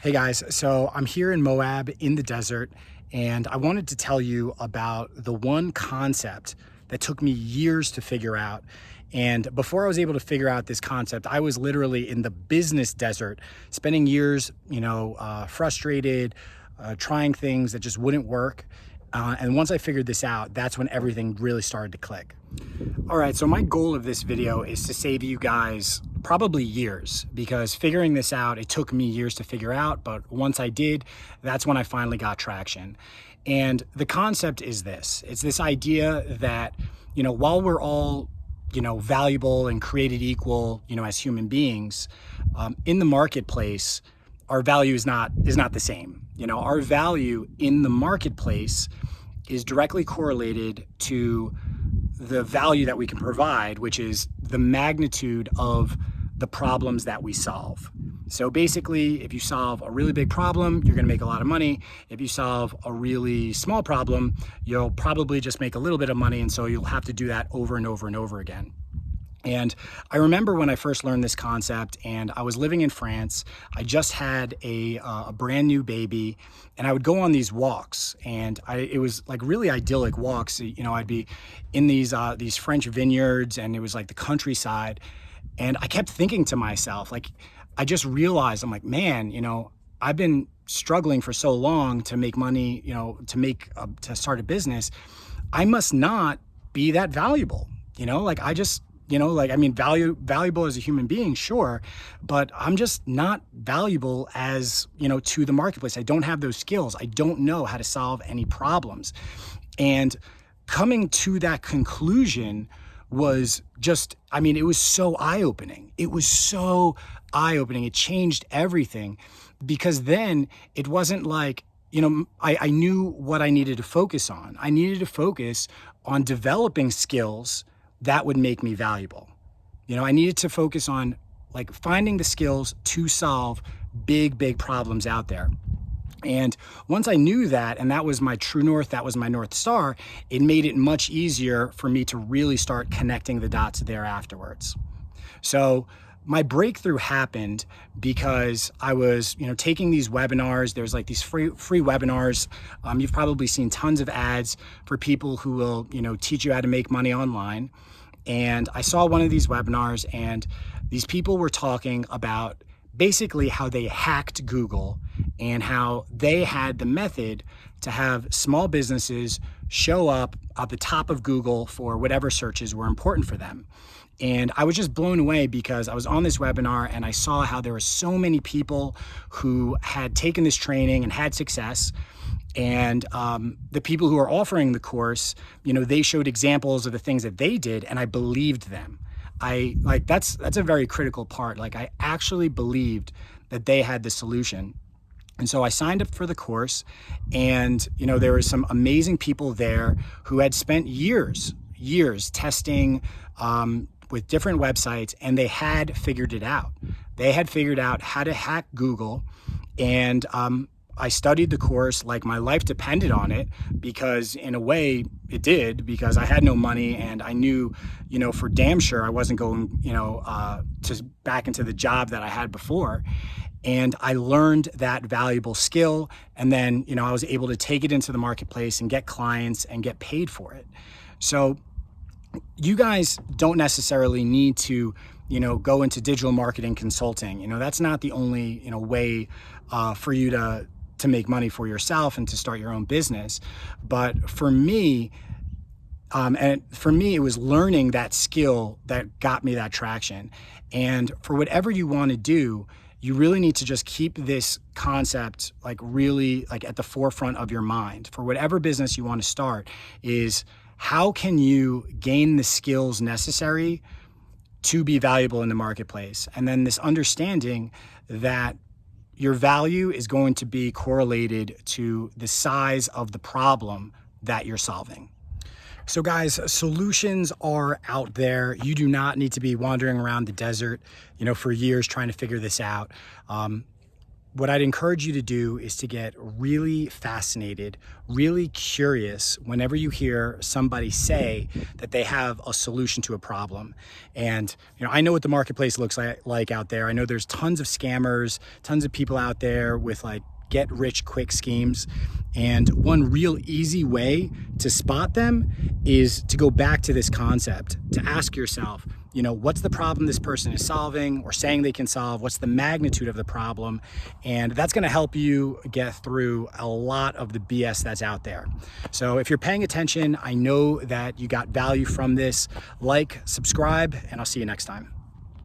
Hey guys, so I'm here in Moab in the desert, and I wanted to tell you about the one concept that took me years to figure out. And before I was able to figure out this concept, I was literally in the business desert, spending years, frustrated, trying things that just wouldn't work. And once I figured this out, that's when everything really started to click. All right, so my goal of this video is to save you guys probably years, because figuring this out, it took me years to figure out, but once I did, that's when I finally got traction. And the concept is this. It's this idea that, while we're all, valuable and created equal, as human beings, in the marketplace, our value is not the same. Our value in the marketplace is directly correlated to the value that we can provide, which is the magnitude of the problems that we solve. So basically, if you solve a really big problem, you're gonna make a lot of money. If you solve a really small problem, you'll probably just make a little bit of money, and so you'll have to do that over and over and over again. And I remember when I first learned this concept, and I was living in France. I just had a brand new baby, and I would go on these walks, and it was like really idyllic walks. I'd be in these French vineyards, and it was like the countryside. And I kept thinking to myself, like, I just realized, I'm like, man, I've been struggling for so long to make money, to start a business. I must not be that valuable, valuable as a human being, sure, but I'm just not valuable as, to the marketplace. I don't have those skills. I don't know how to solve any problems. And coming to that conclusion was just, it was so eye-opening. It was so eye-opening. It changed everything, because then it wasn't like, I knew what I needed to focus on. I needed to focus on developing skills that would make me valuable. I needed to focus on like finding the skills to solve big problems out there. And once I knew that, and that was my true north, that was my North Star, it made it much easier for me to really start connecting the dots there afterwards. So my breakthrough happened because I was, taking these webinars. There's like these free webinars. You've probably seen tons of ads for people who will, teach you how to make money online. And I saw one of these webinars, and these people were talking about basically how they hacked Google and how they had the method to have small businesses show up at the top of Google for whatever searches were important for them. And I was just blown away, because I was on this webinar and I saw how there were so many people who had taken this training and had success. And the people who are offering the course, they showed examples of the things that they did, and I believed them. That's a very critical part. Like, I actually believed that they had the solution. And so I signed up for the course, and there were some amazing people there who had spent years testing with different websites, and they had figured it out. They had figured out how to hack Google, and I studied the course like my life depended on it, because in a way it did, because I had no money, and I knew, for damn sure I wasn't going, to back into the job that I had before. And I learned that valuable skill, and then, I was able to take it into the marketplace and get clients and get paid for it. So you guys don't necessarily need to, go into digital marketing consulting. That's not the only, way for you to make money for yourself and to start your own business. But for me, it was learning that skill that got me that traction. And for whatever you want to do, you really need to just keep this concept really at the forefront of your mind. For whatever business you want to start, is how can you gain the skills necessary to be valuable in the marketplace? And then this understanding that your value is going to be correlated to the size of the problem that you're solving. So guys, solutions are out there. You do not need to be wandering around the desert, for years trying to figure this out. what I'd encourage you to do is to get really fascinated, really curious whenever you hear somebody say that they have a solution to a problem. And I know what the marketplace looks like out there. I know there's tons of scammers, tons of people out there with like get rich quick schemes. And one real easy way to spot them is to go back to this concept, to ask yourself, what's the problem this person is solving or saying they can solve? What's the magnitude of the problem? And that's going to help you get through a lot of the BS that's out there. So if you're paying attention, I know that you got value from this. Like, subscribe, and I'll see you next time.